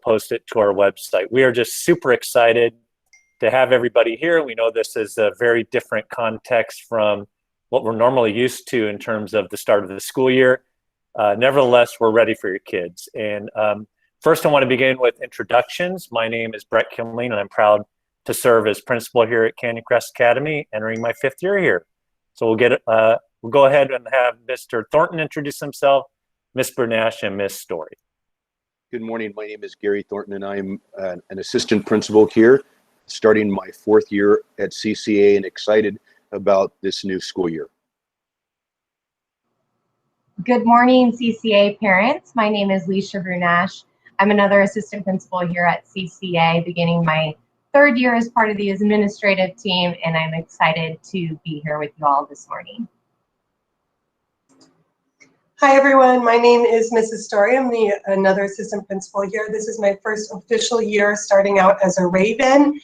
post it to our website. We are just super excited to have everybody here. We know this is a very different context from what we're normally used to in terms of the start of the school year. Nevertheless, we're ready for your kids. And first, I want to begin with introductions. My name is Brett Kimling, and I'm proud to serve as principal here at Canyon Crest Academy, entering my 5th year here. So we'll go ahead and have Mr. Thornton introduce himself, Ms. Bernash, and Ms. Story. Good morning. My name is Gary Thornton, and I'm an assistant principal here, starting my 4th year at CCA, and excited about this new school year. Good morning, CCA parents. My name is Leisha Brunash. I'm another assistant principal here at CCA, beginning my 3rd year as part of the administrative team, and I'm excited to be here with you all this morning. Hi everyone, my name is Mrs. Story. I'm another assistant principal here. This is my first official year starting out as a Raven.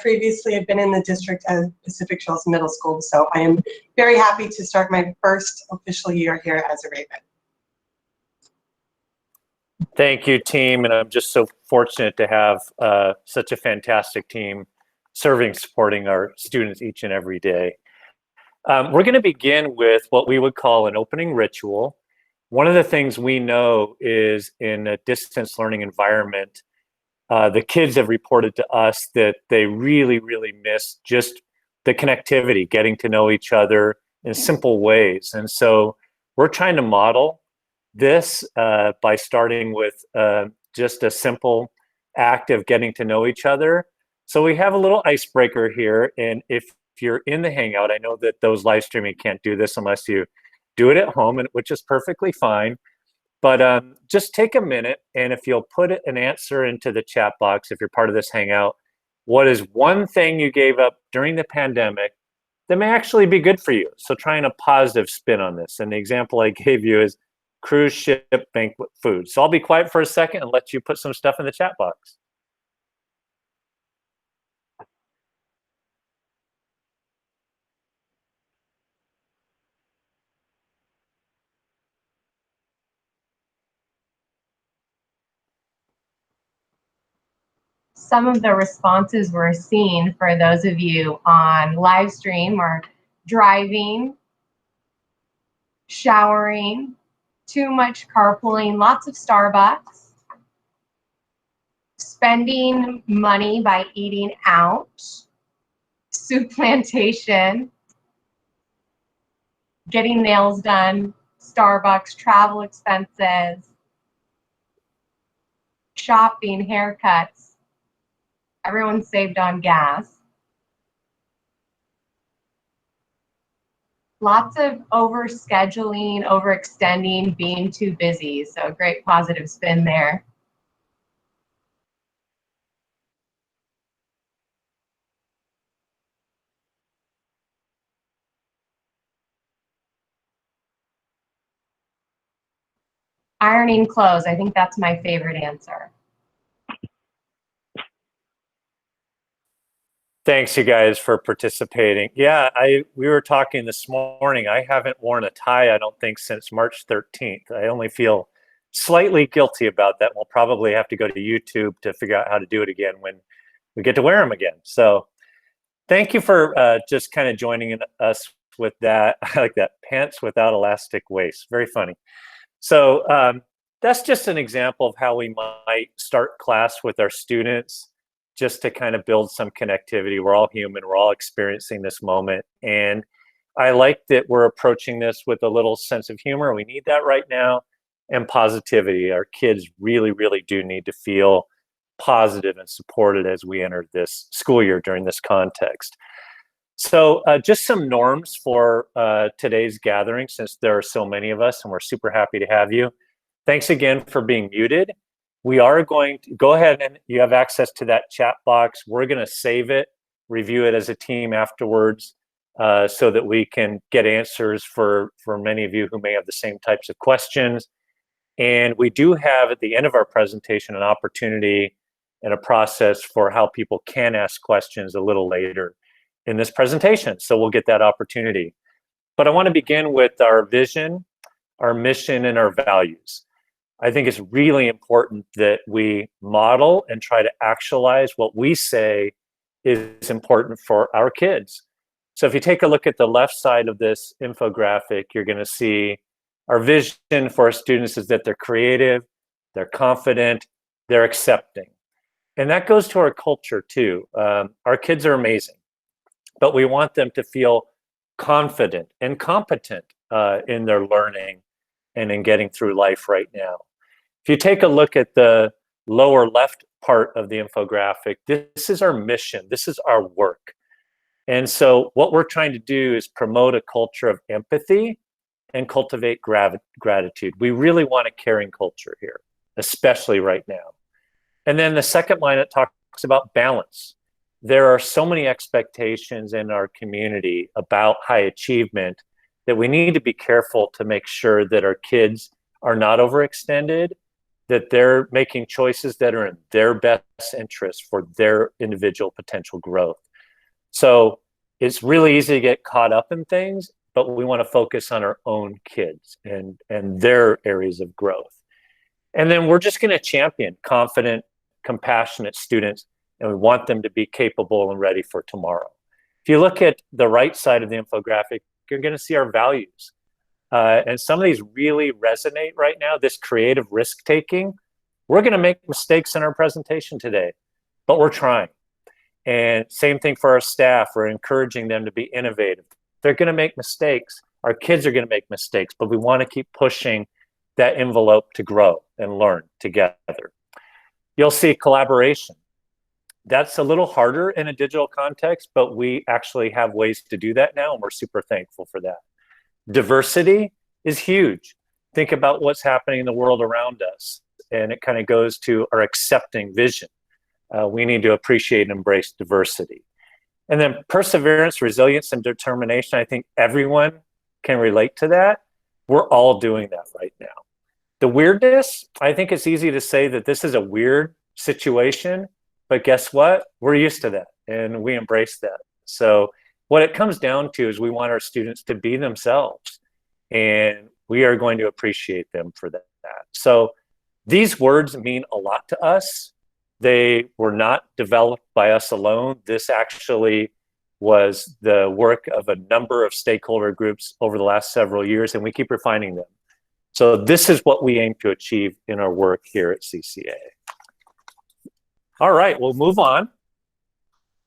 Previously I've been in the district at Pacific Shores Middle School, so I am very happy to start my first official year here as a Raven. Thank you, team, and I'm just so fortunate to have such a fantastic team supporting our students each and every day. We're going to begin with what we would call an opening ritual. One of the things we know is in a distance learning environment, the kids have reported to us that they really, really miss just the connectivity, getting to know each other in simple ways. And so we're trying to model this by starting with just a simple act of getting to know each other. So we have a little icebreaker here, and if you're in the Hangout, I know that those live streaming can't do this unless you do it at home, which is perfectly fine. But just take a minute, and if you'll put an answer into the chat box, if you're part of this Hangout, what is one thing you gave up during the pandemic that may actually be good for you? So trying a positive spin on this. And the example I gave you is cruise ship banquet food. So I'll be quiet for a second and let you put some stuff in the chat box. Some of the responses we're seeing for those of you on live stream are driving, showering, too much carpooling, lots of Starbucks, spending money by eating out, soup plantation, getting nails done, Starbucks, travel expenses, shopping, haircuts. Everyone saved on gas. Lots of overscheduling, overextending, being too busy. So great positive spin there. Ironing clothes. I think that's my favorite answer. Thanks, you guys, for participating. Yeah, we were talking this morning. I haven't worn a tie, I don't think, since March 13th. I only feel slightly guilty about that. We'll probably have to go to YouTube to figure out how to do it again when we get to wear them again. So thank you for just kind of joining us with that. I like that, pants without elastic waist. Very funny. So that's just an example of how we might start class with our students, just to kind of build some connectivity. We're all human, we're all experiencing this moment. And I like that we're approaching this with a little sense of humor. We need that right now, and positivity. Our kids really, really do need to feel positive and supported as we enter this school year during this context. So just some norms for today's gathering, since there are so many of us and we're super happy to have you. Thanks again for being muted. We are going to go ahead, and you have access to that chat box. We're going to save it, review it as a team afterwards, so that we can get answers for many of you who may have the same types of questions. And we do have at the end of our presentation an opportunity and a process for how people can ask questions a little later in this presentation. So we'll get that opportunity. But I want to begin with our vision, our mission, and our values. I think it's really important that we model and try to actualize what we say is important for our kids. So if you take a look at the left side of this infographic, you're going to see our vision for our students is that they're creative, they're confident, they're accepting. And that goes to our culture too. Our kids are amazing, but we want them to feel confident and competent in their learning and in getting through life right now. If you take a look at the lower left part of the infographic, this is our mission, this is our work. And so what we're trying to do is promote a culture of empathy and cultivate gratitude. We really want a caring culture here, especially right now. And then the second line, it talks about balance. There are so many expectations in our community about high achievement that we need to be careful to make sure that our kids are not overextended, that they're making choices that are in their best interest for their individual potential growth. So it's really easy to get caught up in things, but we want to focus on our own kids and their areas of growth. And then we're just going to champion confident, compassionate students, and we want them to be capable and ready for tomorrow. If you look at the right side of the infographic, you're going to see our values. And some of these really resonate right now, this creative risk-taking. We're going to make mistakes in our presentation today, but we're trying. And same thing for our staff. We're encouraging them to be innovative. They're going to make mistakes. Our kids are going to make mistakes, but we want to keep pushing that envelope to grow and learn together. You'll see collaboration. That's a little harder in a digital context, but we actually have ways to do that now, and we're super thankful for that. Diversity is huge. Think about what's happening in the world around us, and it kind of goes to our accepting vision. We need to appreciate and embrace diversity. And then perseverance, resilience, and determination. I think everyone can relate to that. We're all doing that right now. The weirdness, I think it's easy to say that this is a weird situation, but guess what? We're used to that, and we embrace that. So what it comes down to is we want our students to be themselves, and we are going to appreciate them for that. So these words mean a lot to us. They were not developed by us alone. This actually was the work of a number of stakeholder groups over the last several years, and we keep refining them. So this is what we aim to achieve in our work here at CCA. All right, we'll move on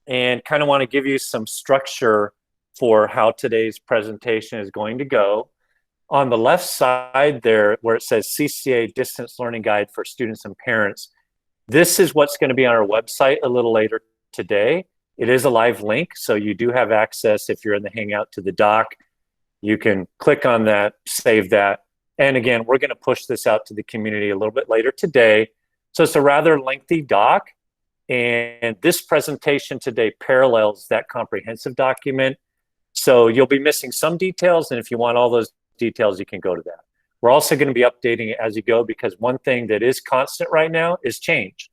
and kind of want to give you some structure for how today's presentation is going to go. On the left side there, where it says CCA Distance Learning Guide for Students and Parents, this is what's going to be on our website a little later today. It is a live link, so you do have access if you're in the Hangout to the doc. You can click on that, save that. And again, we're going to push this out to the community a little bit later today. So it's a rather lengthy doc. And this presentation today parallels that comprehensive document. So you'll be missing some details. And if you want all those details, you can go to that. We're also going to be updating it as you go, because one thing that is constant right now is change.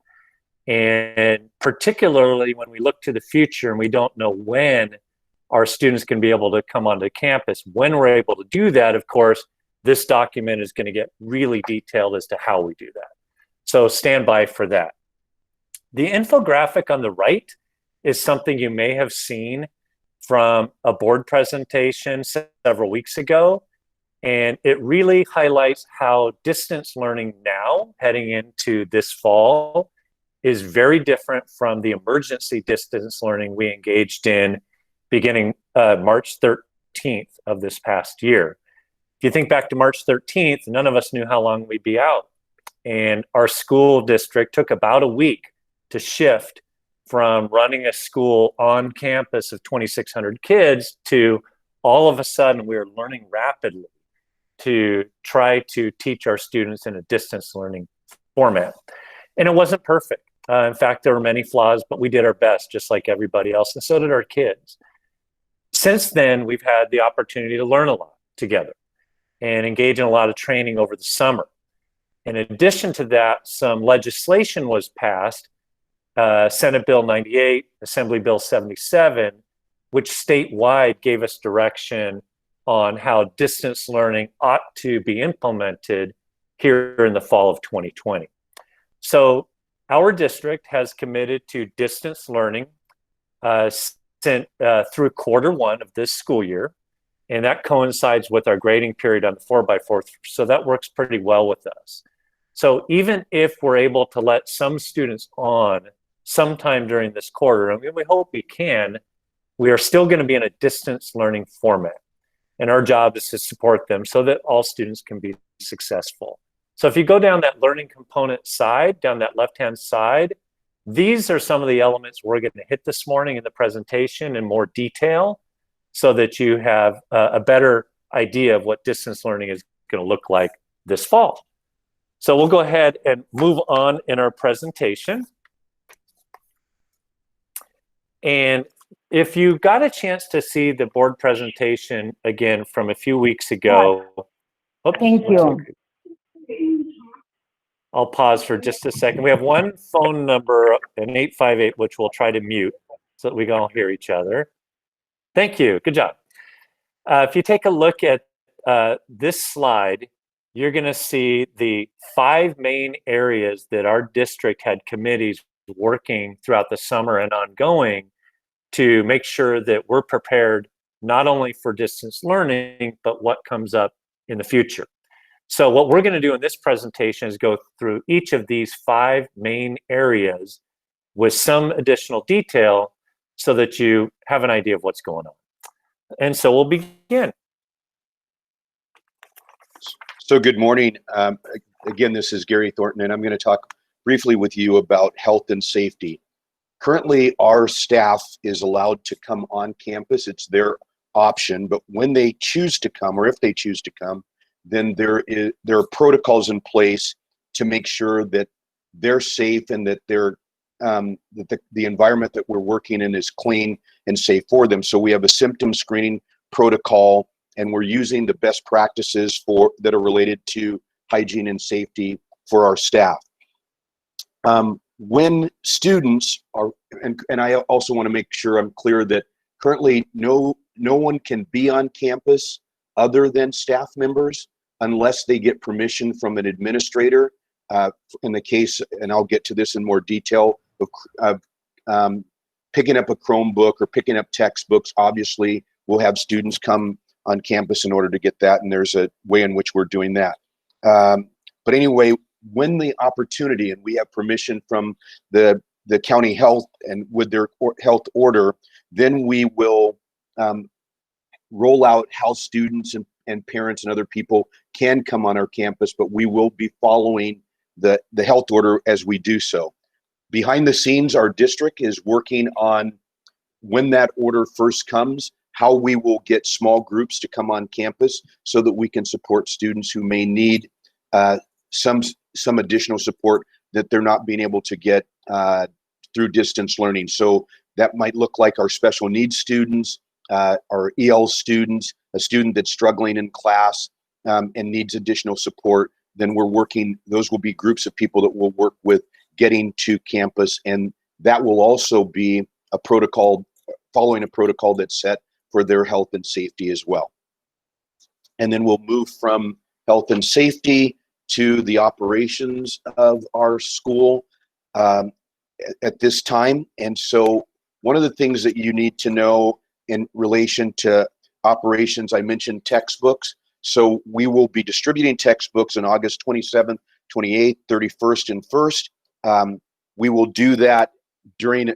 And particularly when we look to the future and we don't know when our students can be able to come onto campus, when we're able to do that, of course, this document is going to get really detailed as to how we do that. So stand by for that. The infographic on the right is something you may have seen from a board presentation several weeks ago. And it really highlights how distance learning now, heading into this fall, is very different from the emergency distance learning we engaged in beginning March 13th of this past year. If you think back to March 13th, none of us knew how long we'd be out. And our school district took about a week to shift from running a school on campus of 2,600 kids to all of a sudden we were learning rapidly to try to teach our students in a distance learning format. And it wasn't perfect. In fact, there were many flaws, but we did our best, just like everybody else, and so did our kids. Since then, we've had the opportunity to learn a lot together and engage in a lot of training over the summer. In addition to that, some legislation was passed, Senate Bill 98, Assembly Bill 77, which statewide gave us direction on how distance learning ought to be implemented here in the fall of 2020. So our district has committed to distance learning through Q1 of this school year, and that coincides with our grading period on the 4x4, so that works pretty well with us. So even if we're able to let some students on sometime during this quarter, and we hope we can, we are still going to be in a distance learning format. And our job is to support them so that all students can be successful. So if you go down that learning component side, down that left-hand side, these are some of the elements we're going to hit this morning in the presentation in more detail so that you have a better idea of what distance learning is going to look like this fall. So we'll go ahead and move on in our presentation. And if you got a chance to see the board presentation again from a few weeks ago, oops, Thank you. I'll pause for just a second. We have one phone number, an 858, which we'll try to mute so that we can all hear each other. Thank you. Good job. If you take a look at this slide, you're going to see the 5 main areas that our district had committees working throughout the summer and ongoing to make sure that we're prepared not only for distance learning, but what comes up in the future. So what we're going to do in this presentation is go through each of these 5 main areas with some additional detail so that you have an idea of what's going on. And so we'll begin. So good morning. Again, this is Gary Thornton, and I'm going to talk briefly with you about health and safety. Currently, our staff is allowed to come on campus. It's their option, but when they choose to come, or if they choose to come, then there are protocols in place to make sure that they're safe and that the environment that we're working in is clean and safe for them. So we have a symptom screening protocol, and we're using the best practices that are related to hygiene and safety for our staff. When students are, and I also want to make sure I'm clear that currently no one can be on campus other than staff members unless they get permission from an administrator. In the case, and I'll get to this in more detail, of picking up a Chromebook or picking up textbooks, obviously we'll have students come on campus in order to get that, and there's a way in which we're doing that. But anyway, when the opportunity, and we have permission from the county health and with their health order, then we will roll out how students and parents and other people can come on our campus, but we will be following the health order as we do so. Behind the scenes, our district is working on, when that order first comes, how we will get small groups to come on campus so that we can support students who may need some additional support that they're not being able to get through distance learning. So that might look like our special needs students, our EL students, a student that's struggling in class and needs additional support. Then we're working, those will be groups of people that we'll work with getting to campus, and that will also be a protocol, following a protocol that's set for their health and safety as well. And then we'll move from health and safety to the operations of our school at this time. And so one of the things that you need to know in relation to operations, I mentioned textbooks. So we will be distributing textbooks on August 27th, 28th, 31st, and 1st. We will do that during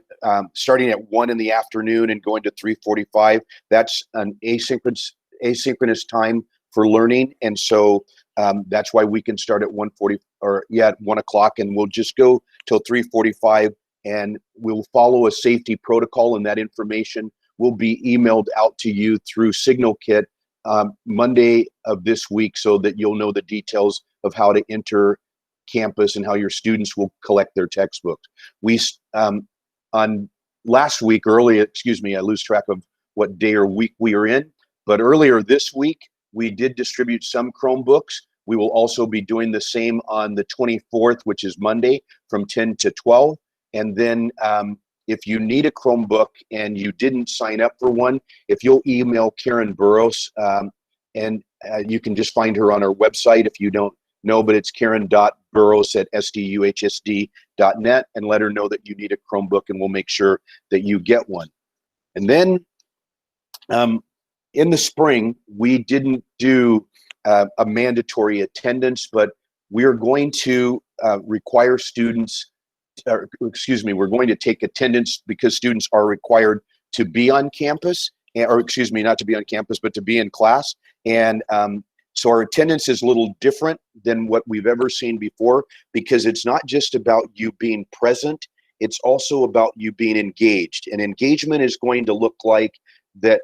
starting at 1 in the afternoon and going to 3:45. That's an asynchronous time for learning, and so that's why we can start at 1:40 or at 1 o'clock, and we'll just go till 3:45, and we'll follow a safety protocol, and that information will be emailed out to you through Signal Kit Monday of this week, so that you'll know the details of how to enter campus and how your students will collect their textbooks. We on last week, I lose track of what day or week we are in, but earlier this week we did distribute some Chromebooks. We will also be doing the same on the 24th, which is Monday, from 10 to 12. And then if you need a Chromebook and you didn't sign up for one, if you'll email Karen Burrows, and you can just find her on our website if you don't No, but it's karen.burrows@sduhsd.net, and let her know that you need a Chromebook, and we'll make sure that you get one. And then in the spring, we didn't do a mandatory attendance, but we're going to require students, or excuse me, we're going to take attendance because students are required to be on campus, or excuse me, not to be on campus, but to be in class. And so our attendance is a little different than what we've ever seen before, because it's not just about you being present, it's also about you being engaged. And engagement is going to look like that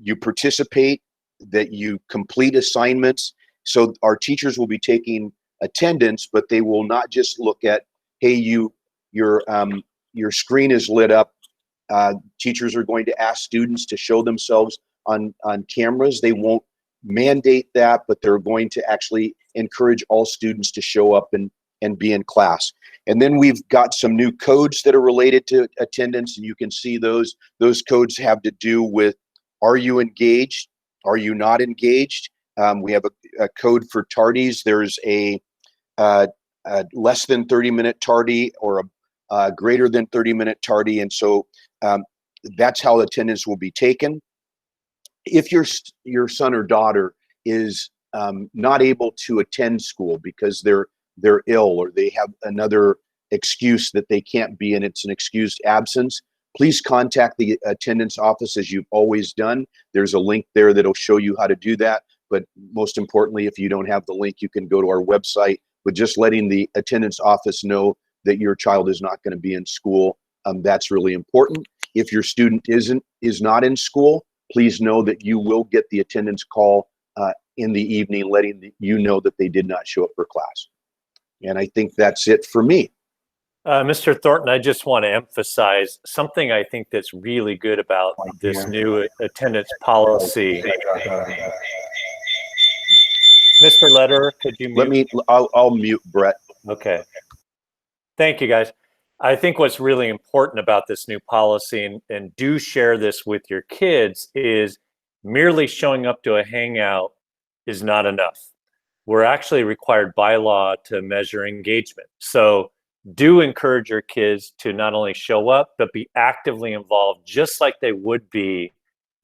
you participate, that you complete assignments. So our teachers will be taking attendance, but they will not just look at, hey, your screen is lit up. Teachers are going to ask students to show themselves on cameras. They won't mandate that, but they're going to actually encourage all students to show up and be in class. And then we've got some new codes that are related to attendance, and you can see those. Those codes have to do with, are you engaged? Are you not engaged? We have a code for tardies. There's a less than 30-minute tardy, or a greater than 30-minute tardy. And so that's how attendance will be taken. If your son or daughter is not able to attend school because they're ill, or they have another excuse that they can't be, and it's an excused absence, please contact the attendance office as you've always done. There's a link there that'll show you how to do that. But most importantly, if you don't have the link, you can go to our website. But just letting the attendance office know that your child is not going to be in school, that's really important. If your student is not in school, please know that you will get the attendance call in the evening, letting you know that they did not show up for class. And I think that's it for me. Mr. Thornton, I just want to emphasize something I think that's really good about this new attendance policy. Mr. Lederer, could you mute? I'll mute Brett. Okay. Thank you, guys. I think what's really important about this new policy, and do share this with your kids, is merely showing up to a hangout is not enough. We're actually required by law to measure engagement. So do encourage your kids to not only show up, but be actively involved, just like they would be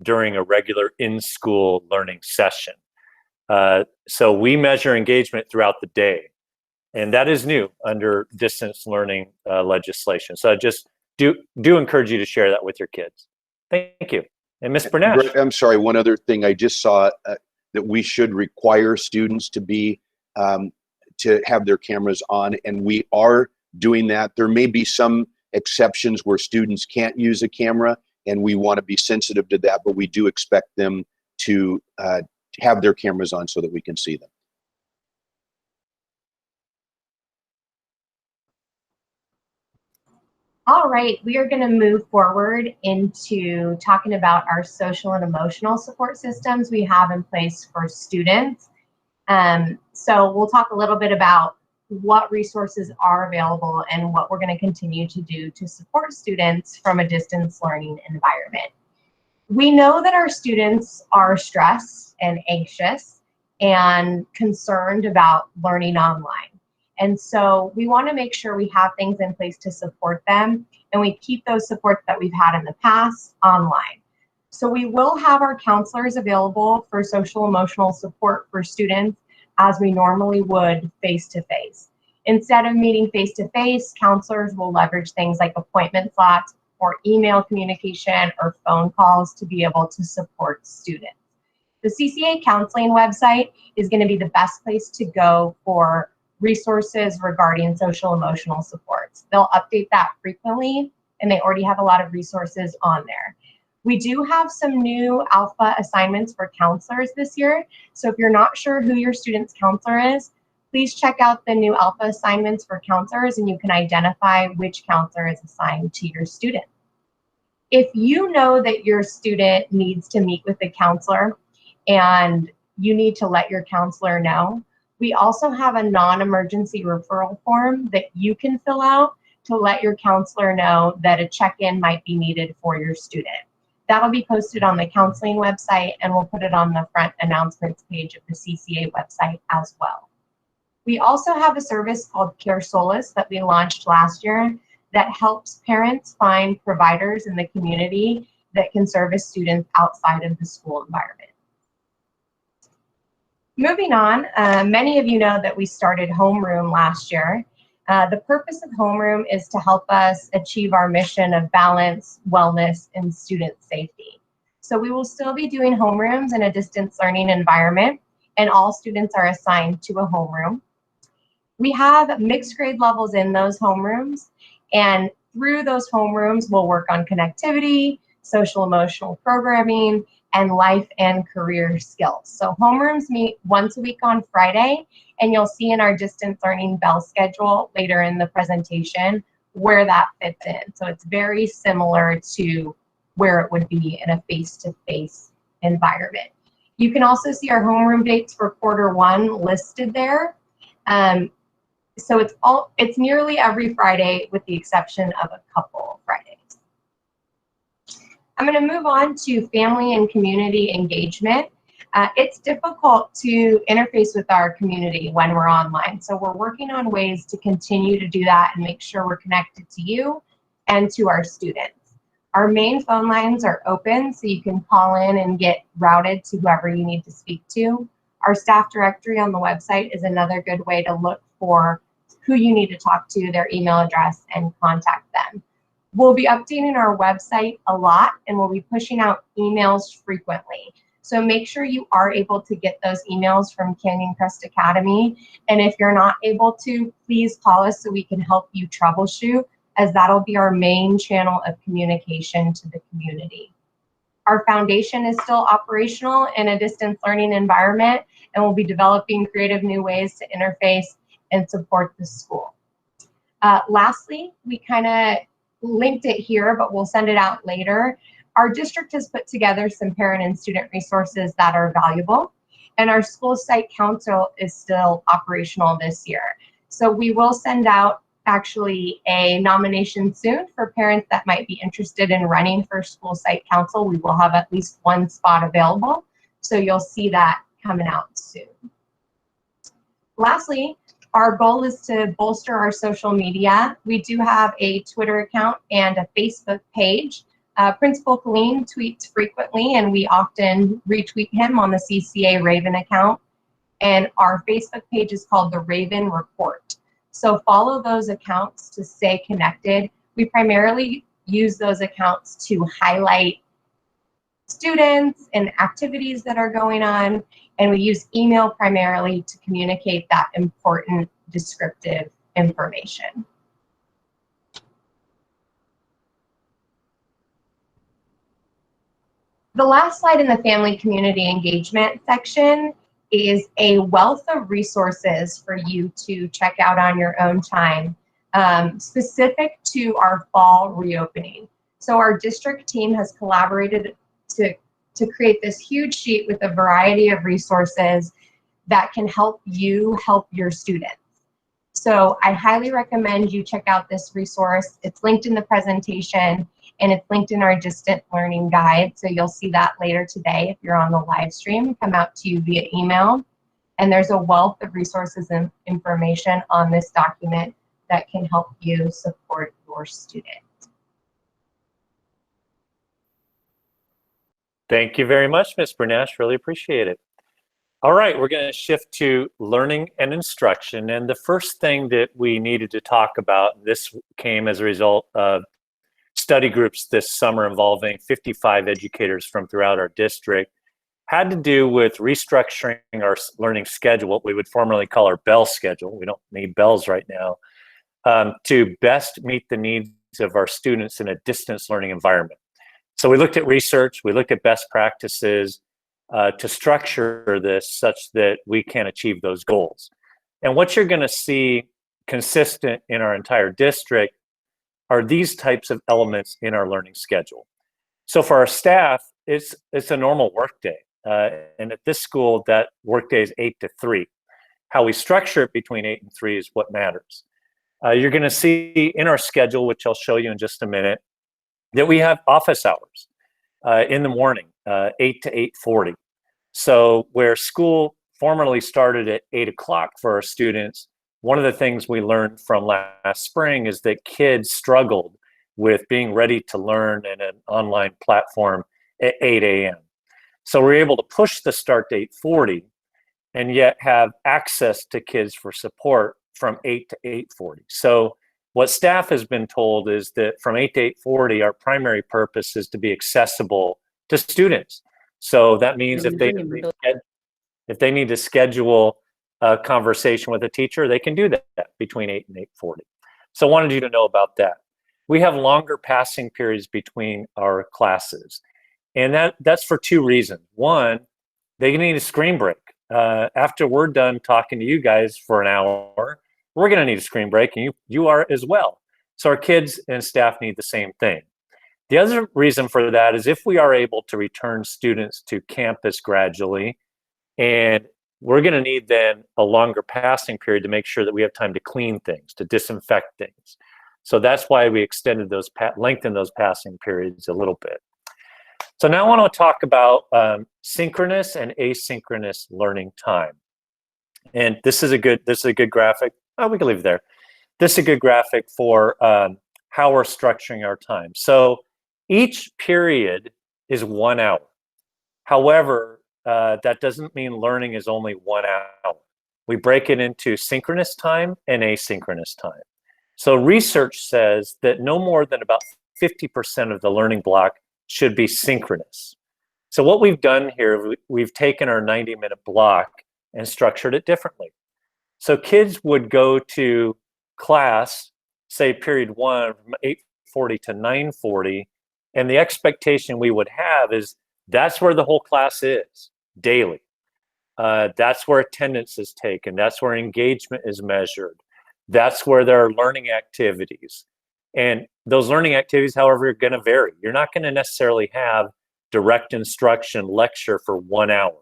during a regular in-school learning session. So we measure engagement throughout the day, and that is new under distance learning legislation. So I just do encourage you to share that with your kids. Thank you. And Ms. Bernash. I'm sorry, one other thing I just saw, that we should require students to be to have their cameras on, and we are doing that. There may be some exceptions where students can't use a camera, and we want to be sensitive to that, but we do expect them to have their cameras on so that we can see them. All right, we are going to move forward into talking about our social and emotional support systems we have in place for students. So we'll talk a little bit about what resources are available and what we're going to continue to do to support students from a distance learning environment. We know that our students are stressed and anxious and concerned about learning online. And so we want to make sure we have things in place to support them, and we keep those supports that we've had in the past online. So we will have our counselors available for social emotional support for students as we normally would face-to-face. Instead of meeting face-to-face, counselors will leverage things like appointment slots or email communication or phone calls to be able to support students. The CCA counseling website is going to be the best place to go for resources regarding social emotional supports. They'll update that frequently, and they already have a lot of resources on there. We do have some new alpha assignments for counselors this year. So if you're not sure who your student's counselor is, please check out the new alpha assignments for counselors, and you can identify which counselor is assigned to your student. If you know that your student needs to meet with a counselor and you need to let your counselor know, we also have a non-emergency referral form that you can fill out to let your counselor know that a check-in might be needed for your student. That'll be posted on the counseling website, and we'll put it on the front announcements page of the CCA website as well. We also have a service called Care Solace that we launched last year that helps parents find providers in the community that can service students outside of the school environment. Moving on, many of you know that we started Homeroom last year. The purpose of Homeroom is to help us achieve our mission of balance, wellness, and student safety. So we will still be doing homerooms in a distance learning environment, and all students are assigned to a homeroom. We have mixed grade levels in those homerooms, and through those homerooms, we'll work on connectivity, social emotional programming, and life and career skills. So homerooms meet once a week on Friday, and you'll see in our distance learning bell schedule later in the presentation where that fits in. So it's very similar to where it would be in a face-to-face environment. You can also see our homeroom dates for Q1 listed there. So it's nearly every Friday with the exception of a couple Fridays. I'm going to move on to family and community engagement. It's difficult to interface with our community when we're online, so we're working on ways to continue to do that and make sure we're connected to you and to our students. Our main phone lines are open, so you can call in and get routed to whoever you need to speak to. Our staff directory on the website is another good way to look for who you need to talk to, their email address, and contact them. We'll be updating our website a lot, and we'll be pushing out emails frequently. So make sure you are able to get those emails from Canyon Crest Academy. And if you're not able to, please call us so we can help you troubleshoot, as that'll be our main channel of communication to the community. Our foundation is still operational in a distance learning environment, and we'll be developing creative new ways to interface and support the school. Lastly, we kind of linked it here, but we'll send it out later. Our district has put together some parent and student resources that are valuable, and our school site council is still operational this year. So we will send out actually a nomination soon for parents that might be interested in running for school site council. We will have at least one spot available, so you'll see that coming out soon. Lastly, our goal is to bolster our social media. We do have a Twitter account and a Facebook page. Principal Colleen tweets frequently, and we often retweet him on the CCA Raven account. And our Facebook page is called the Raven Report. So follow those accounts to stay connected. We primarily use those accounts to highlight students and activities that are going on, and we use email primarily to communicate that important descriptive information. The last slide in the family community engagement section is a wealth of resources for you to check out on your own time, specific to our fall reopening. So our district team has collaborated to create this huge sheet with a variety of resources that can help you help your students. So I highly recommend you check out this resource. It's linked in the presentation, and it's linked in our distant learning guide. So you'll see that later today if you're on the live stream, come out to you via email. And there's a wealth of resources and information on this document that can help you support your students. Thank you very much, Ms. Bernash. Really appreciate it. All right, we're going to shift to learning and instruction. And the first thing that we needed to talk about, this came as a result of study groups this summer involving 55 educators from throughout our district, had to do with restructuring our learning schedule, what we would formerly call our bell schedule. We don't need bells right now, to best meet the needs of our students in a distance learning environment. So we looked at research, we looked at best practices to structure this such that we can achieve those goals. And what you're going to see consistent in our entire district are these types of elements in our learning schedule. So for our staff, it's a normal workday. And at this school, that workday is 8 to 3. How we structure it between 8 and 3 is what matters. You're going to see in our schedule, which I'll show you in just a minute, that we have office hours in the morning, 8 to 8:40. So where school formerly started at 8 o'clock for our students, one of the things we learned from last spring is that kids struggled with being ready to learn in an online platform at 8 a.m. So we're able to push the start date 8:40 and yet have access to kids for support from 8 to 8:40. So what staff has been told is that from 8 to 8:40, our primary purpose is to be accessible to students. So that means if they need to schedule a conversation with a teacher, they can do that between 8 and 8:40. So I wanted you to know about that. We have longer passing periods between our classes. And that's for two reasons. One, they need a screen break. After we're done talking to you guys for an hour, we're going to need a screen break, and you are as well. So our kids and staff need the same thing. The other reason for that is if we are able to return students to campus gradually, and we're going to need then a longer passing period to make sure that we have time to clean things, to disinfect things. So that's why we extended those, lengthened those passing periods a little bit. So now I want to talk about synchronous and asynchronous learning time. And this is a good graphic. Oh, we can leave it there. This is a good graphic for how we're structuring our time. So each period is 1 hour. However, that doesn't mean learning is only 1 hour. We break it into synchronous time and asynchronous time. So research says that no more than about 50% of the learning block should be synchronous. So what we've done here, we've taken our 90-minute block and structured it differently. So kids would go to class, say period 1 from 8:40 to 9:40, and the expectation we would have is that's where the whole class is daily. That's where attendance is taken. That's where engagement is measured. That's where there are learning activities. And those learning activities, however, are going to vary. You're not going to necessarily have direct instruction lecture for 1 hour.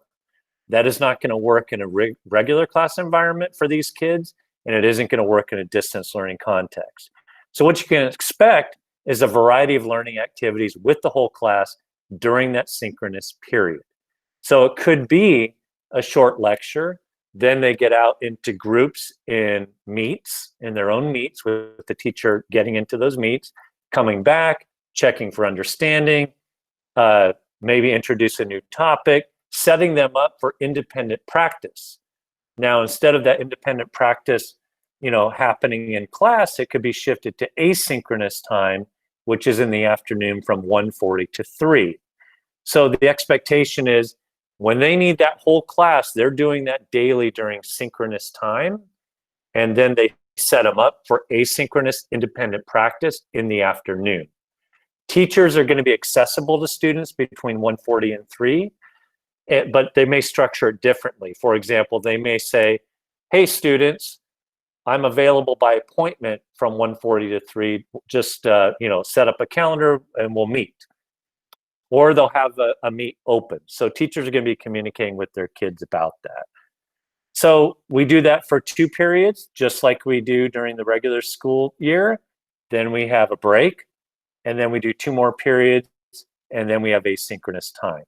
That is not going to work in a regular class environment for these kids, and it isn't going to work in a distance learning context. So what you can expect is a variety of learning activities with the whole class during that synchronous period. So it could be a short lecture, then they get out into groups in meets, in their own meets, with the teacher getting into those meets, coming back, checking for understanding, maybe introduce a new topic, setting them up for independent practice. Now, instead of that independent practice, happening in class, it could be shifted to asynchronous time, which is in the afternoon from 1:40 to 3. So the expectation is when they need that whole class, they're doing that daily during synchronous time, and then they set them up for asynchronous independent practice in the afternoon. Teachers are going to be accessible to students between 1:40 and 3, but they may structure it differently. For example, they may say, hey, students, I'm available by appointment from 1:40 to 3. Just set up a calendar and we'll meet. Or they'll have a meet open. So teachers are going to be communicating with their kids about that. So we do that for 2 periods, just like we do during the regular school year. Then we have a break, and then we do 2 more periods, and then we have asynchronous time.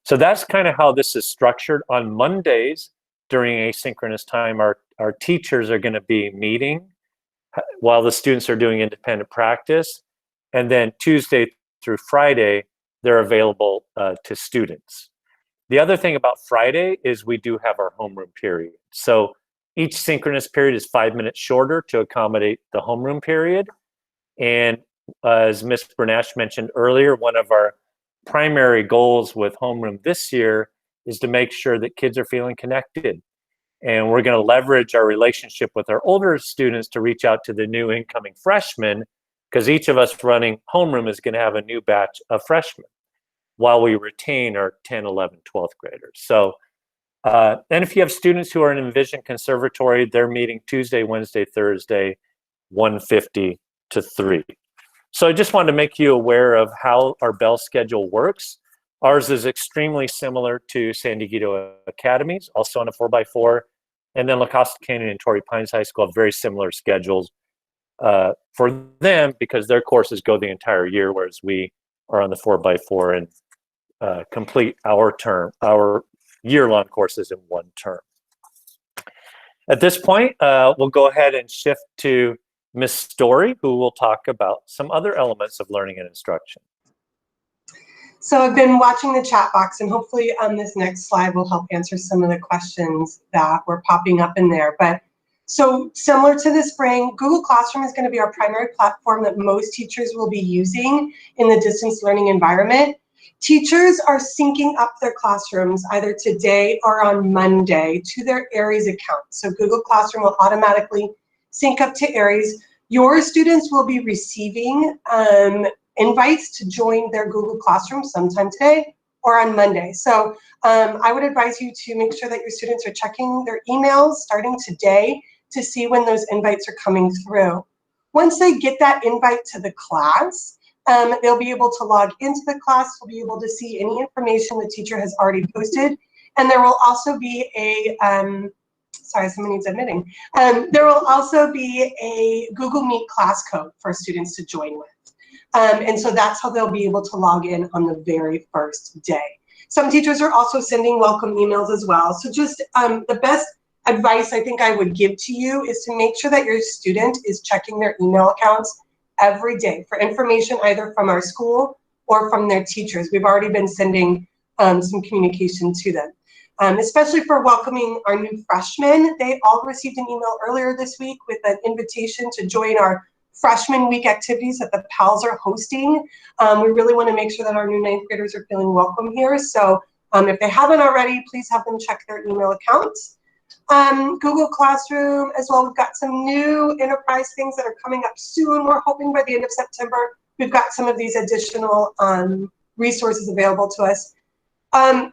So that's kind of how this is structured. On Mondays during asynchronous time, our teachers are going to be meeting while the students are doing independent practice. And then Tuesday through Friday, they're available to students. The other thing about Friday is we do have our homeroom period. So each synchronous period is 5 minutes shorter to accommodate the homeroom period. And as Ms. Bernash mentioned earlier, one of our primary goals with homeroom this year is to make sure that kids are feeling connected. And we're going to leverage our relationship with our older students to reach out to the new incoming freshmen, because each of us running homeroom is going to have a new batch of freshmen while we retain our 10, 11, 12th graders. So, and if you have students who are in Envision Conservatory, they're meeting Tuesday, Wednesday, Thursday, 1:50 to 3. So I just wanted to make you aware of how our bell schedule works. Ours is extremely similar to San Diego Academy's, also on a 4x4. And then La Costa Canyon and Torrey Pines High School have very similar schedules for them because their courses go the entire year, whereas we are on the 4x4 and complete our year-long courses in one term. At this point, we'll go ahead and shift to Ms. Story, who will talk about some other elements of learning and instruction. So I've been watching the chat box, and hopefully this next slide will help answer some of the questions that were popping up in there. But so similar to the spring, Google Classroom is going to be our primary platform that most teachers will be using in the distance learning environment. Teachers are syncing up their classrooms either today or on Monday to their Aries account. So Google Classroom will automatically sync up to Aries. Your students will be receiving invites to join their Google Classroom sometime today or on Monday. So I would advise you to make sure that your students are checking their emails starting today to see when those invites are coming through. Once they get that invite to the class, they'll be able to log into the class, they'll be able to see any information the teacher has already posted, and there will also be a, sorry, someone needs admitting. There will also be a Google Meet class code for students to join with. And so that's how they'll be able to log in on the very first day. Some teachers are also sending welcome emails as well. So just the best advice I think I would give to you is to make sure that your student is checking their email accounts every day for information either from our school or from their teachers. We've already been sending some communication to them. Especially for welcoming our new freshmen. They all received an email earlier this week with an invitation to join our Freshman Week activities that the PALs are hosting. We really want to make sure that our new ninth graders are feeling welcome here. So if they haven't already, please have them check their email accounts. Google Classroom as well. We've got some new enterprise things that are coming up soon. We're hoping by the end of September, we've got some of these additional resources available to us.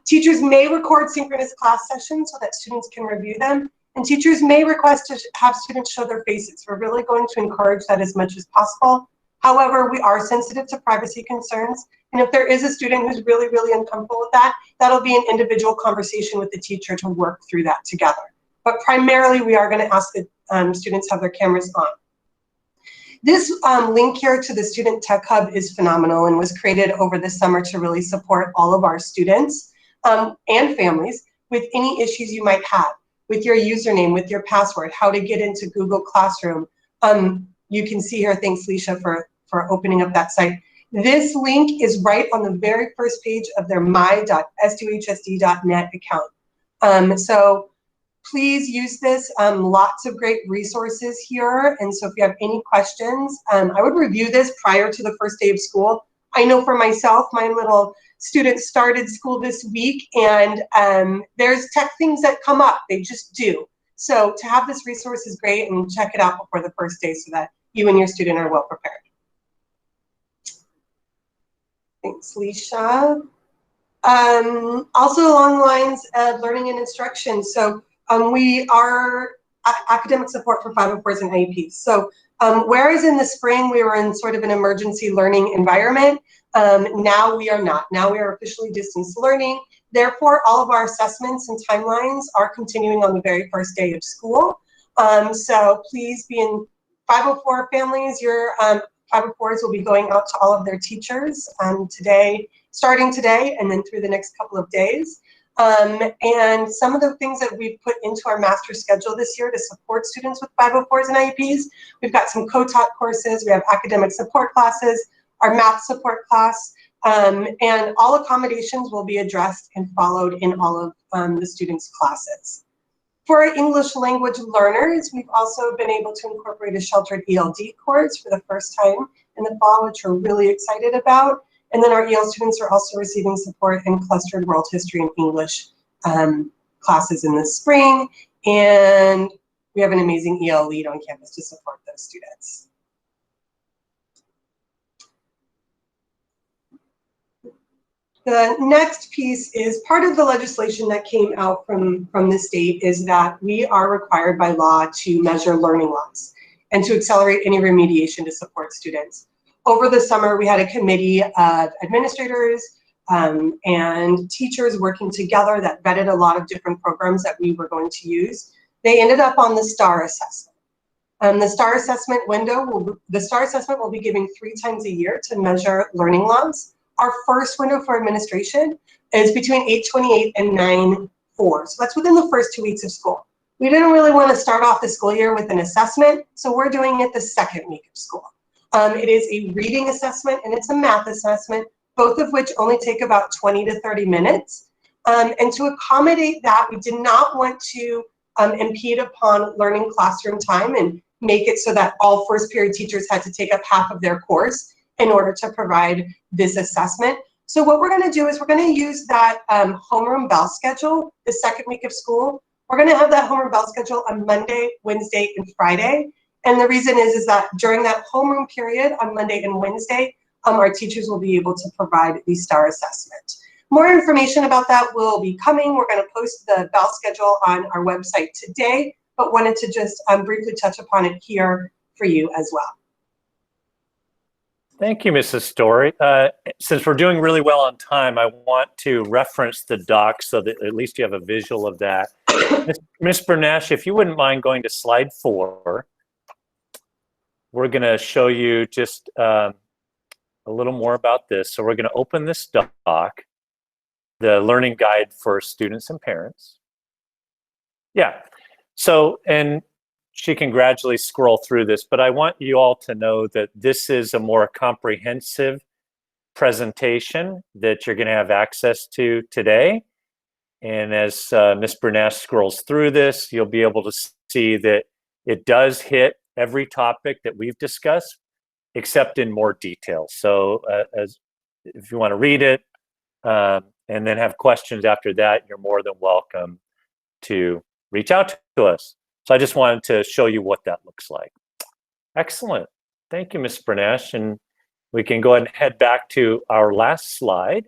Teachers may record synchronous class sessions so that students can review them. And teachers may request to have students show their faces. We're really going to encourage that as much as possible. However, we are sensitive to privacy concerns. And if there is a student who's really, really uncomfortable with that, that'll be an individual conversation with the teacher to work through that together. But primarily, we are going to ask that students have their cameras on. This link here to the Student Tech Hub is phenomenal and was created over the summer to really support all of our students and families with any issues you might have with your username, with your password, how to get into Google Classroom. You can see here, thanks Leisha for opening up that site. This link is right on the very first page of their my.s2hsd.net account. So please use this, lots of great resources here. And so if you have any questions, I would review this prior to the first day of school. I know for myself, my little student started school this week and there's tech things that come up, they just do. So to have this resource is great and check it out before the first day so that you and your student are well prepared. Thanks, Leisha. Also along the lines of learning and instruction. So we are academic support for 504s and IEPs. So whereas in the spring we were in sort of an emergency learning environment, now we are not. Now we are officially distance learning. Therefore, all of our assessments and timelines are continuing on the very first day of school. So please be in 504 families. Your 504s will be going out to all of their teachers today, starting today, and then through the next couple of days. And some of the things that we've put into our master schedule this year to support students with 504s and IEPs, we've got some co-taught courses, we have academic support classes, our math support class, and all accommodations will be addressed and followed in all of the students' classes. For our English language learners, we've also been able to incorporate a sheltered ELD course for the first time in the fall, which we're really excited about. And then our EL students are also receiving support in clustered world history and English classes in the spring. And we have an amazing EL lead on campus to support those students. The next piece is part of the legislation that came out from the state is that we are required by law to measure learning loss and to accelerate any remediation to support students. Over the summer, we had a committee of administrators and teachers working together that vetted a lot of different programs that we were going to use. They ended up on the STAR assessment. The STAR assessment will be giving 3 times a year to measure learning loss. Our first window for administration is between 8/28 and 4. So that's within the first 2 weeks of school. We didn't really want to start off the school year with an assessment, so we're doing it the second week of school. It is a reading assessment and it's a math assessment, both of which only take about 20 to 30 minutes. And to accommodate that, we did not want to impede upon learning classroom time and make it so that all first period teachers had to take up half of their course in order to provide this assessment. So what we're going to do is we're going to use that homeroom bell schedule the second week of school. We're going to have that homeroom bell schedule on Monday, Wednesday, and Friday. And the reason is that during that homeroom period on Monday and Wednesday, our teachers will be able to provide the STAR assessment. More information about that will be coming. We're going to post the bell schedule on our website today, but wanted to just briefly touch upon it here for you as well. Thank you, Mrs. Story. Since we're doing really well on time, I want to reference the doc so that at least you have a visual of that. Ms. Bernash, if you wouldn't mind going to slide 4, we're going to show you just a little more about this. So we're going to open this doc, the learning guide for students and parents. Yeah, so, and she can gradually scroll through this, but I want you all to know that this is a more comprehensive presentation that you're going to have access to today. And as Ms. Bernash scrolls through this, you'll be able to see that it does hit every topic that we've discussed, except in more detail. So if you want to read it and then have questions after that, you're more than welcome to reach out to us. So I just wanted to show you what that looks like. Excellent. Thank you, Ms. Bernash. And we can go ahead and head back to our last slide.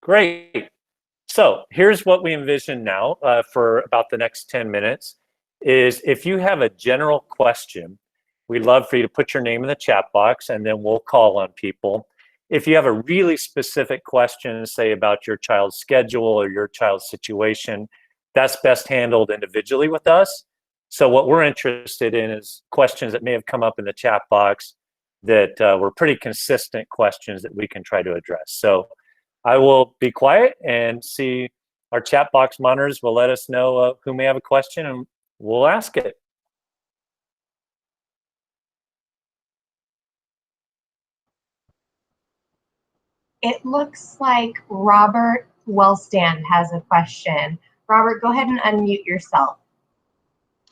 Great. So here's what we envision now for about the next 10 minutes is if you have a general question, we'd love for you to put your name in the chat box and then we'll call on people. If you have a really specific question, say about your child's schedule or your child's situation, that's best handled individually with us. So what we're interested in is questions that may have come up in the chat box that were pretty consistent questions that we can try to address. So I will be quiet and see our chat box monitors will let us know who may have a question and we'll ask it. It looks like Robert Wellstand has a question. Robert, go ahead and unmute yourself.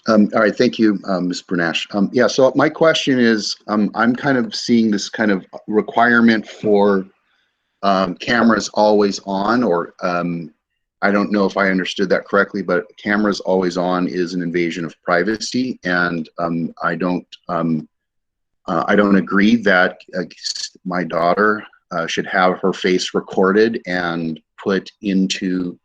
All right, thank you, Ms. Bernash. Yeah, so my question is, I'm kind of seeing this kind of requirement for cameras always on, or I don't know if I understood that correctly, but cameras always on is an invasion of privacy, and I don't agree that my daughter should have her face recorded and put into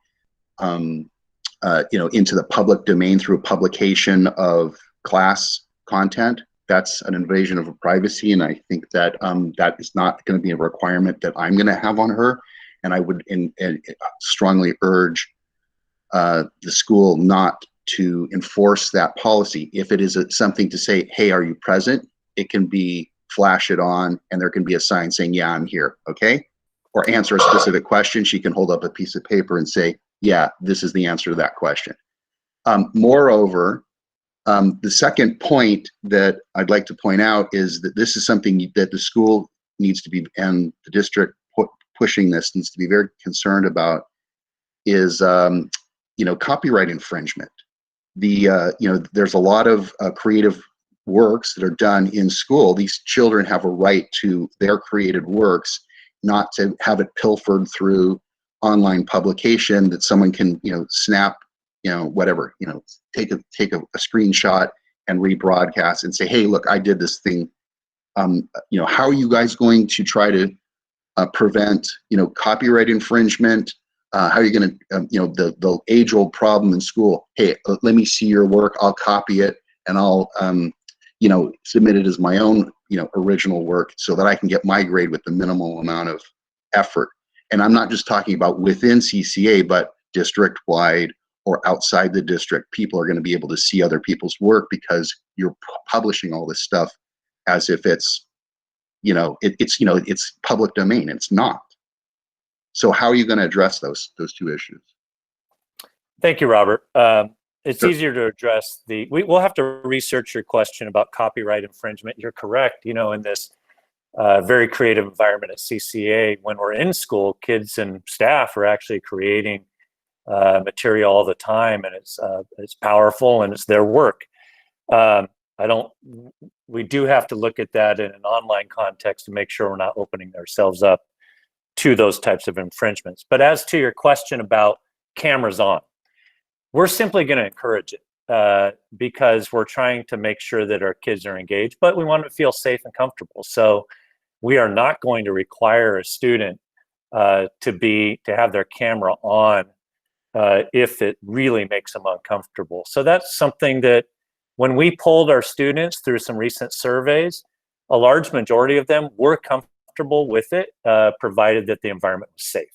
into the public domain through publication of class content. That's an invasion of privacy, and I think that that is not going to be a requirement that I'm going to have on her. And I would strongly urge the school not to enforce that policy. If it is something to say, hey, are you present? It can be flash it on, and there can be a sign saying, yeah, I'm here, okay? Or answer a specific question. She can hold up a piece of paper and say, yeah, this is the answer to that question. Moreover, the second point that I'd like to point out is that this is something that the school needs to be, and the district pushing this needs to be very concerned about, is copyright infringement. There's a lot of creative works that are done in school. These children have a right to their created works, not to have it pilfered through online publication that someone can snap, whatever, take a screenshot and rebroadcast and say, hey, look, I did this thing. How are you guys going to try to prevent copyright infringement? How are you going to the age-old problem in school? Hey, let me see your work, I'll copy it, and I'll submit it as my own original work so that I can get my grade with the minimal amount of effort. And I'm not just talking about within CCA, but district-wide or outside the district. People are going to be able to see other people's work because you're publishing all this stuff as if it's it's public domain. It's not. So how are you going to address those two issues? Thank you, Robert. It's Sure. easier to address we'll have to research your question about copyright infringement. You're correct. You know, in this very creative environment at CCA, when we're in school, kids and staff are actually creating material all the time, and it's powerful and it's their work. We do have to look at that in an online context to make sure we're not opening ourselves up to those types of infringements. But as to your question about cameras on, we're simply going to encourage it because we're trying to make sure that our kids are engaged, but we want to feel safe and comfortable. So we are not going to require a student to have their camera on if it really makes them uncomfortable. So that's something that when we polled our students through some recent surveys, a large majority of them were comfortable with it, provided that the environment was safe.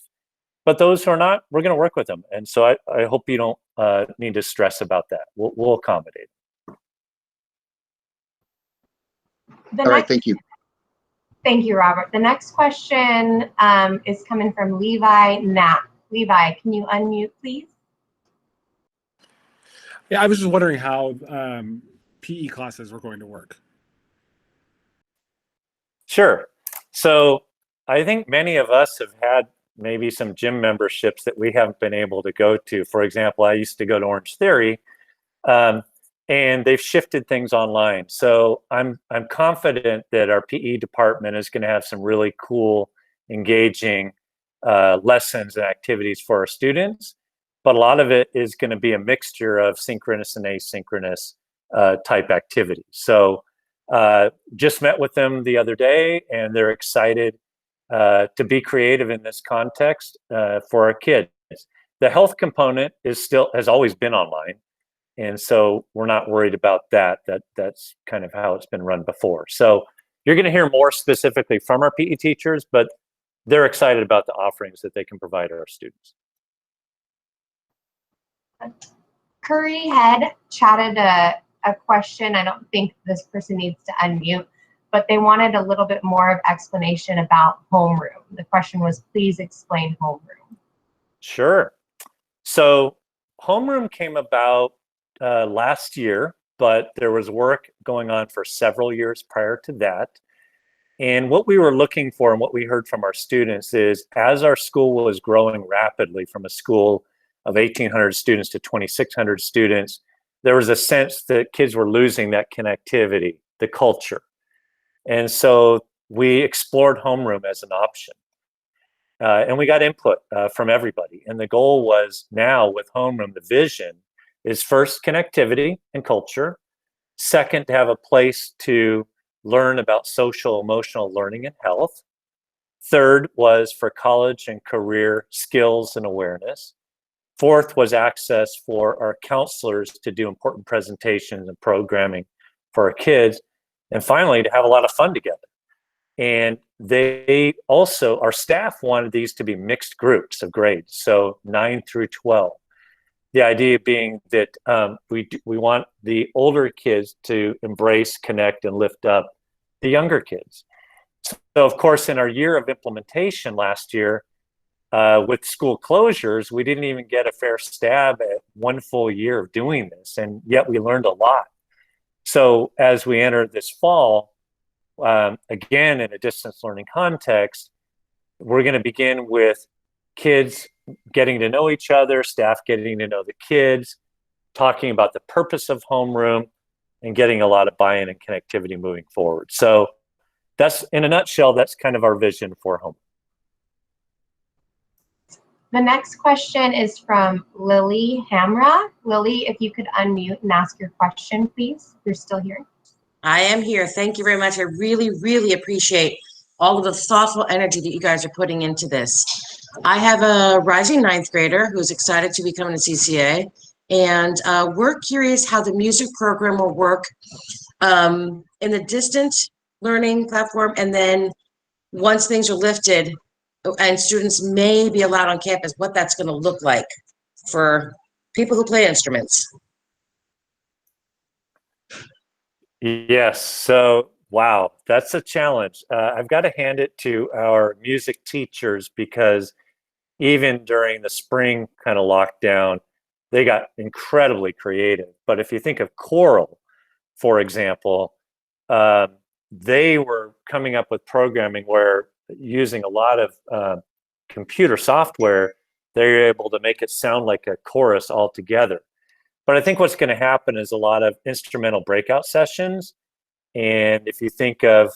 But those who are not, we're going to work with them. And so I hope you don't need to stress about that. We'll accommodate. All right, thank you. Thank you, Robert. The next question is coming from Levi Knapp. Levi, can you unmute, please? Yeah, I was just wondering how PE classes were going to work. Sure. So I think many of us have had maybe some gym memberships that we haven't been able to go to. For example, I used to go to Orange Theory, and they've shifted things online. So I'm confident that our PE department is going to have some really cool, engaging lessons and activities for our students. But a lot of it is going to be a mixture of synchronous and asynchronous type activities. So just met with them the other day, and they're excited to be creative in this context for our kids. The health component has always been online, and so we're not worried about that. That's kind of how it's been run before. So you're going to hear more specifically from our PE teachers, but they're excited about the offerings that they can provide our students. Curry had chatted a question. I don't think this person needs to unmute, but they wanted a little bit more of explanation about homeroom. The question was, please explain homeroom. Sure. So homeroom came about last year, but there was work going on for several years prior to that. And what we were looking for and what we heard from our students is, as our school was growing rapidly from a school of 1,800 students to 2,600 students, there was a sense that kids were losing that connectivity, the culture. And so we explored homeroom as an option. And we got input from everybody. And the goal was, now with homeroom, the vision is first connectivity and culture. Second, to have a place to learn about social emotional learning and health. Third was for college and career skills and awareness. Fourth was access for our counselors to do important presentations and programming for our kids. And finally, to have a lot of fun together. And they also, our staff wanted these to be mixed groups of grades, so 9 through 12. The idea being that we want the older kids to embrace, connect, and lift up the younger kids. So of course, in our year of implementation last year, with school closures, we didn't even get a fair stab at one full year of doing this, and yet we learned a lot. So as we enter this fall, again, in a distance learning context, we're going to begin with kids getting to know each other, staff getting to know the kids, talking about the purpose of homeroom, and getting a lot of buy-in and connectivity moving forward. So that's, in a nutshell, that's kind of our vision for homeroom. The next question is from Lily Hamra. Lily, if you could unmute and ask your question, please. You're still here. I am here. Thank you very much. I really, really appreciate all of the thoughtful energy that you guys are putting into this. I have a rising ninth grader who's excited to be coming to CCA, and we're curious how the music program will work in the distant learning platform, and then once things are lifted and students may be allowed on campus, what that's going to look like for people who play instruments. Yes. So, wow, that's a challenge. I've got to hand it to our music teachers, because even during the spring kind of lockdown, they got incredibly creative. But if you think of Coral, for example, they were coming up with programming where using a lot of computer software, they're able to make it sound like a chorus altogether. But I think what's going to happen is a lot of instrumental breakout sessions. And if you think of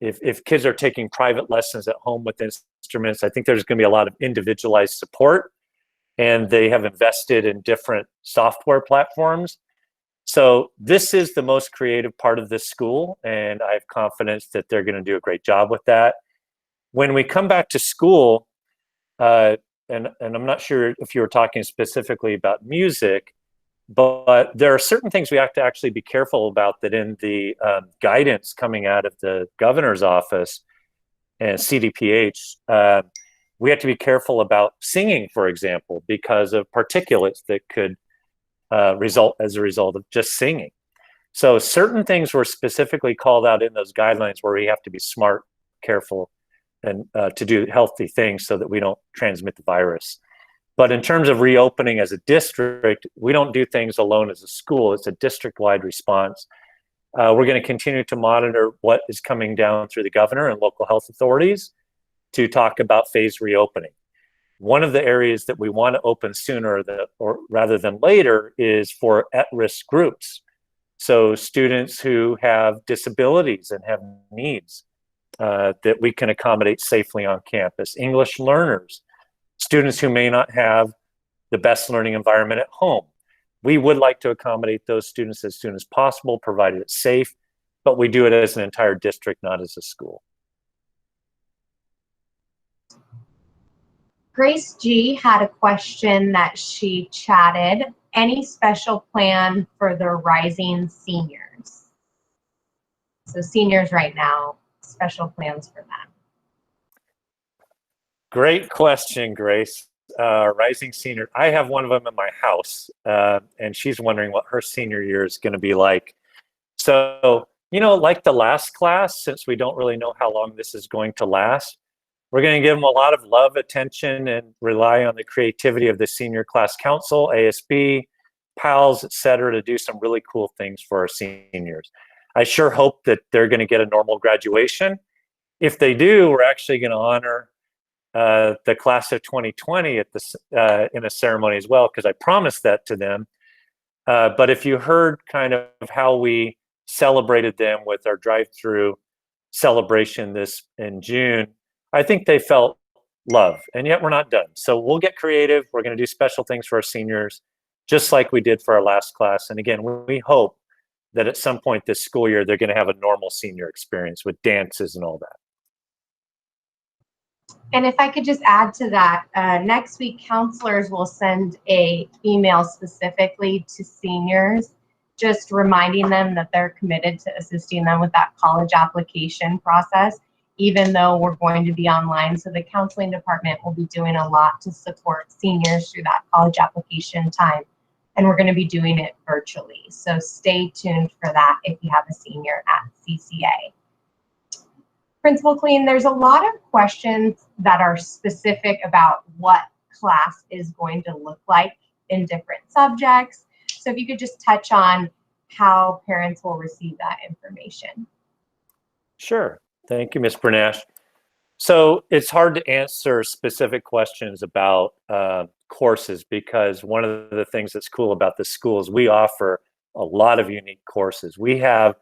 if kids are taking private lessons at home with instruments, I think there's going to be a lot of individualized support, and they have invested in different software platforms. So this is the most creative part of this school, and I have confidence that they're going to do a great job with that. When we come back to school, and I'm not sure if you were talking specifically about music, but there are certain things we have to actually be careful about that in the guidance coming out of the governor's office and CDPH. We have to be careful about singing, for example, because of particulates that could result as a result of just singing. So certain things were specifically called out in those guidelines where we have to be smart, careful, and to do healthy things so that we don't transmit the virus. But in terms of reopening as a district, we don't do things alone as a school. It's a district-wide response. We're going to continue to monitor what is coming down through the governor and local health authorities to talk about phased reopening. One of the areas that we want to open sooner or rather than later is for at-risk groups. So students who have disabilities and have needs that we can accommodate safely on campus, English learners, students who may not have the best learning environment at home. We would like to accommodate those students as soon as possible, provided it's safe, but we do it as an entire district, not as a school. Grace G had a question that she chatted. Any special plan for the rising seniors? So seniors right now, special plans for them. Great question, Grace. Rising senior. I have one of them in my house, and she's wondering what her senior year is going to be like. So, like the last class, since we don't really know how long this is going to last, we're going to give them a lot of love, attention, and rely on the creativity of the senior class council, ASB, PALS, et cetera, to do some really cool things for our seniors. I sure hope that they're going to get a normal graduation. If they do, we're actually going to honor the class of 2020 at in a ceremony as well, because I promised that to them. But if you heard kind of how we celebrated them with our drive-through celebration this in June, I think they felt love, and yet we're not done. So we'll get creative. We're going to do special things for our seniors, just like we did for our last class. And again, we hope that at some point this school year, they're going to have a normal senior experience with dances and all that. And if I could just add to that, next week, counselors will send an email specifically to seniors, just reminding them that they're committed to assisting them with that college application process, even though we're going to be online. So the counseling department will be doing a lot to support seniors through that college application time. And we're going to be doing it virtually. So stay tuned for that if you have a senior at CCA. Principal Clean, there's a lot of questions that are specific about what class is going to look like in different subjects. So if you could just touch on how parents will receive that information. Sure. Thank you, Ms. Bernash. So it's hard to answer specific questions about courses, because one of the things that's cool about the school is we offer a lot of unique courses. We have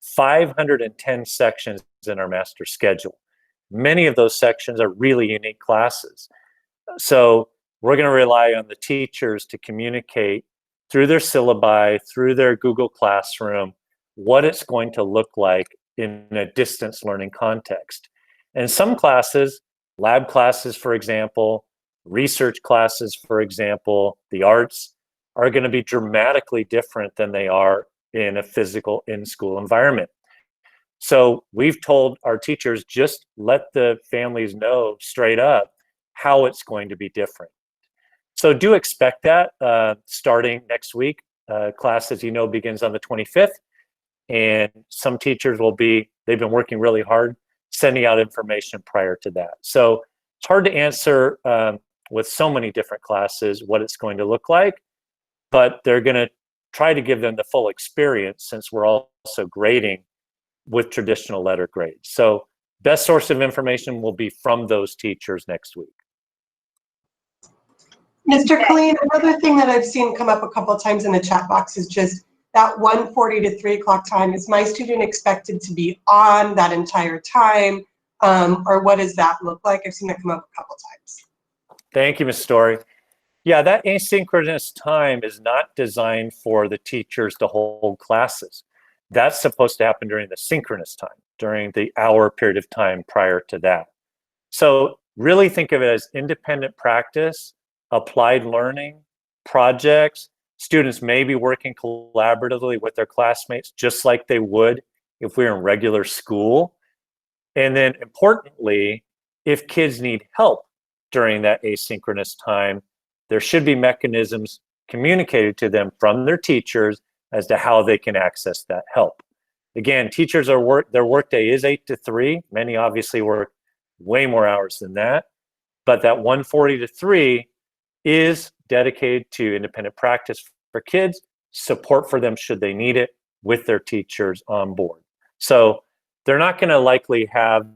510 sections in our master schedule. Many of those sections are really unique classes. So we're going to rely on the teachers to communicate through their syllabi, through their Google Classroom, what it's going to look like in a distance learning context. And some classes, lab classes, for example, research classes, for example, the arts, are going to be dramatically different than they are in a physical in-school environment. So we've told our teachers, just let the families know straight up how it's going to be different. So do expect that starting next week. Class, as you know, begins on the 25th. And some teachers they've been working really hard sending out information prior to that. So It's hard to answer with so many different classes what it's going to look like, but they're going to try to give them the full experience since we're also grading with traditional letter grades. So best source of information will be from those teachers next week. Mr. Colleen, another thing that I've seen come up a couple of times in the chat box is just that 1:40 to 3 o'clock time. Is my student expected to be on that entire time? Or what does that look like? I've seen that come up a couple of times. Thank you, Ms. Story. Yeah, that asynchronous time is not designed for the teachers to hold classes. That's supposed to happen during the synchronous time, during the hour period of time prior to that. So really think of it as independent practice, applied learning, projects. Students may be working collaboratively with their classmates just like they would if we were in regular school. And then importantly, if kids need help during that asynchronous time, there should be mechanisms communicated to them from their teachers as to how they can access that help. Again, teachers their workday is 8 to 3. Many obviously work way more hours than that, but that 1:40 to 3 is dedicated to independent practice for kids, support for them should they need it with their teachers on board. So they're not going to likely have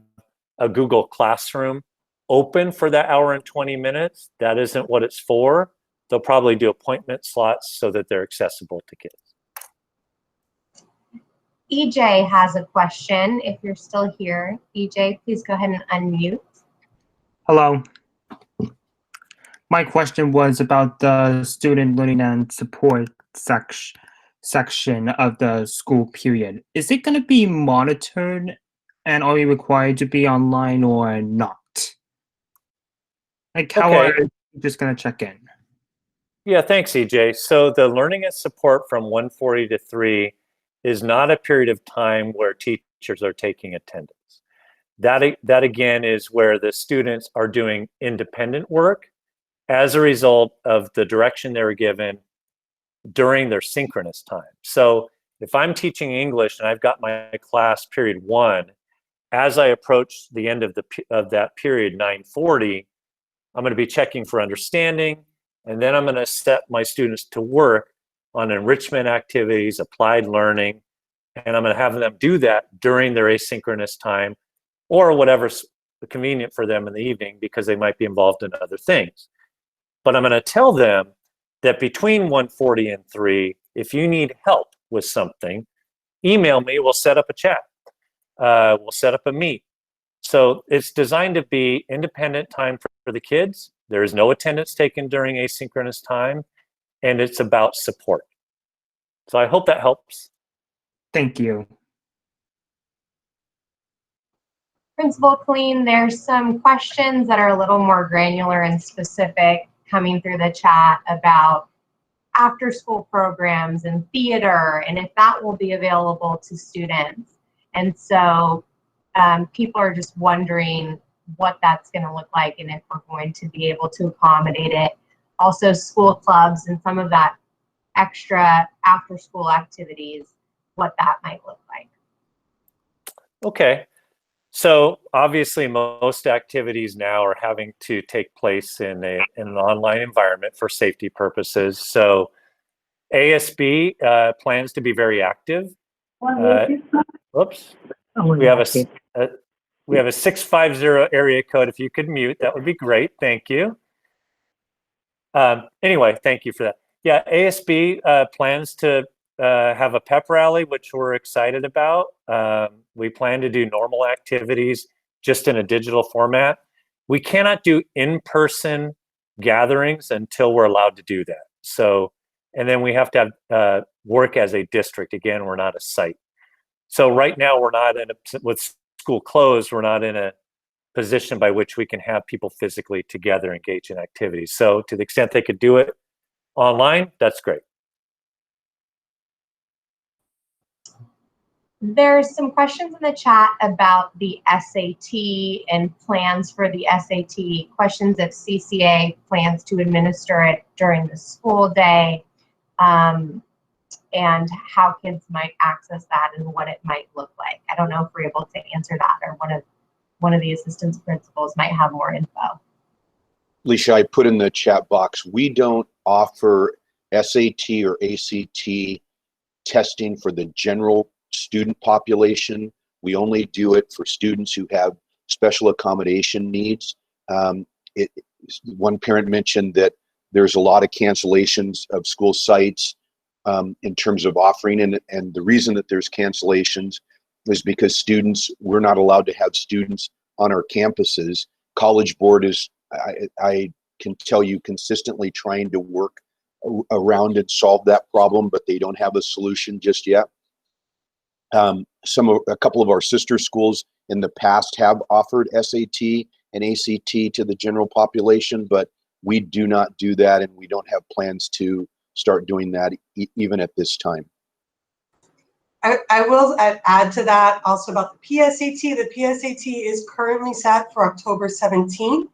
a Google Classroom open for that hour and 20 minutes. That isn't what it's for. They'll probably do appointment slots so that they're accessible to kids. EJ has a question. If you're still here, EJ, please go ahead and unmute. Hello. My question was about the student learning and support section of the school period. Is it going to be monitored, and are we required to be online or not? Like, how are you just going to check in? Yeah, thanks, EJ. So the learning and support from 1:40 to 3 is not a period of time where teachers are taking attendance. That again is where the students are doing independent work as a result of the direction they were given during their synchronous time. So if I'm teaching English and I've got my class period 1, as I approach the end of that period, 9:40, I'm going to be checking for understanding, and then I'm going to set my students to work on enrichment activities, applied learning, and I'm going to have them do that during their asynchronous time or whatever's convenient for them in the evening because they might be involved in other things. But I'm going to tell them that between 1:40 and 3, if you need help with something, email me, we'll set up a chat. We'll set up a meet. So it's designed to be independent time for the kids. There is no attendance taken during asynchronous time, and it's about support. So I hope that helps. Thank you. Principal Colleen, there's some questions that are a little more granular and specific coming through the chat about after-school programs and theater, and if that will be available to students. And so people are just wondering what that's going to look like and if we're going to be able to accommodate it. Also, school clubs and some of that extra after-school activities, what that might look like. Okay. So obviously most activities now are having to take place in an online environment for safety purposes. So ASB plans to be very active. Oops. We have a 650 area code. If you could mute, that would be great. Thank you. Anyway, thank you for that. Yeah, ASB plans to have a pep rally, which we're excited about. We plan to do normal activities just in a digital format. We cannot do in-person gatherings until we're allowed to do that. So, and then we have to have work as a district. Again, we're not a site. So right now we're not in with school closed, we're not in a position by which we can have people physically together engage in activities. So to the extent they could do it online, that's great. There's some questions in the chat about the SAT and plans for the SAT, questions if CCA plans to administer it during the school day, and how kids might access that and what it might look like. I don't know if we're able to answer that, or one of the assistant principals might have more info. Leisha, I put in the chat box, we don't offer SAT or ACT testing for the general student population. We only do it for students who have special accommodation needs. One parent mentioned that there's a lot of cancellations of school sites in terms of offering, and the reason that there's cancellations is because we're not allowed to have students on our campuses. College Board is, I can tell you, consistently trying to work around and solve that problem, but they don't have a solution just yet. A couple of our sister schools in the past have offered SAT and ACT to the general population, but we do not do that, and we don't have plans to start doing that even at this time. I will add to that also about the PSAT. The PSAT is currently set for October 17th.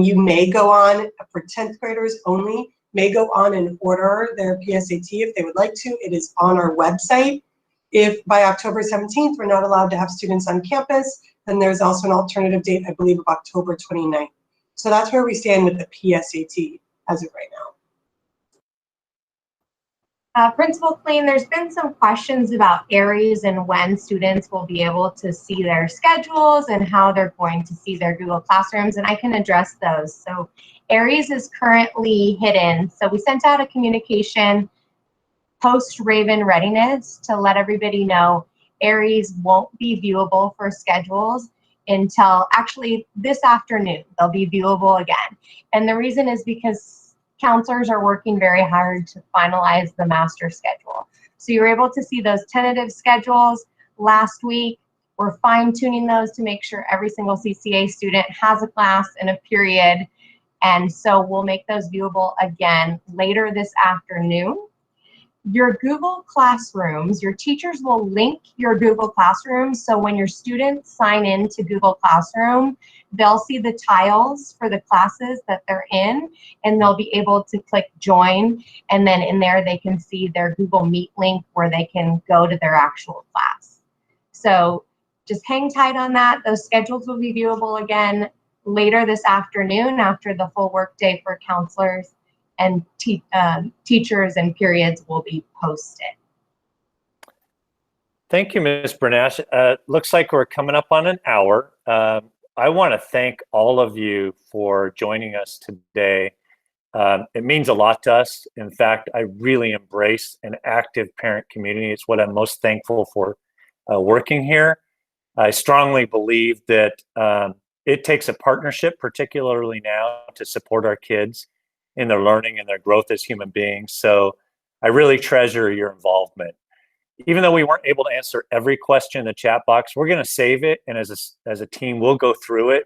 You may go on, for 10th graders only, may go on and order their PSAT if they would like to. It is on our website. If by October 17th we're not allowed to have students on campus, then there's also an alternative date, I believe, of October 29th. So that's where we stand with the PSAT as of right now. Principal Clean, there's been some questions about ARIES and when students will be able to see their schedules and how they're going to see their Google Classrooms, and I can address those. So ARIES is currently hidden. So we sent out a communication post-Raven readiness to let everybody know ARIES won't be viewable for schedules until actually this afternoon. They'll be viewable again. And the reason is because counselors are working very hard to finalize the master schedule. So you were able to see those tentative schedules last week. We're fine-tuning those to make sure every single CCA student has a class and a period. And so we'll make those viewable again later this afternoon. Your Google Classrooms, your teachers will link your Google Classrooms. So when your students sign in to Google Classroom, they'll see the tiles for the classes that they're in, and they'll be able to click join. And then in there, they can see their Google Meet link where they can go to their actual class. So just hang tight on that. Those schedules will be viewable again later this afternoon after the full workday for counselors, and teachers and periods will be posted. Thank you, Ms. Bernash. Looks like we're coming up on an hour. I want to thank all of you for joining us today. It means a lot to us. In fact, I really embrace an active parent community. It's what I'm most thankful for working here. I strongly believe that it takes a partnership, particularly now, to support our kids in their learning and their growth as human beings. So I really treasure your involvement. Even though we weren't able to answer every question in the chat box, we're going to save it. And as a team, we'll go through it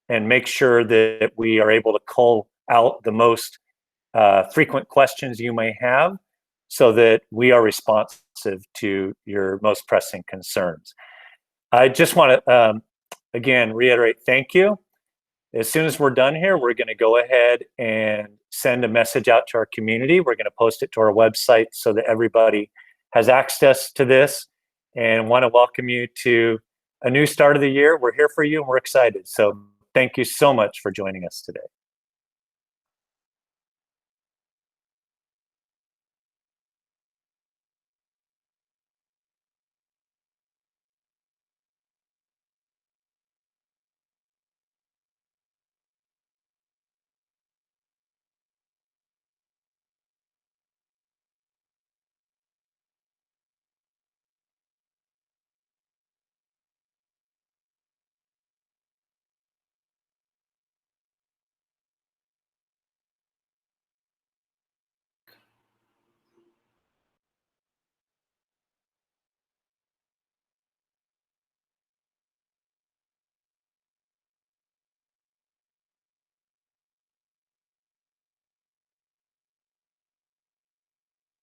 and make sure that we are able to cull out the most frequent questions you may have so that we are responsive to your most pressing concerns. I just want to, again, reiterate, thank you. As soon as we're done here, we're going to go ahead and send a message out to our community. We're going to post it to our website so that everybody has access to this, and want to welcome you to a new start of the year. We're here for you and we're excited. So thank you so much for joining us today.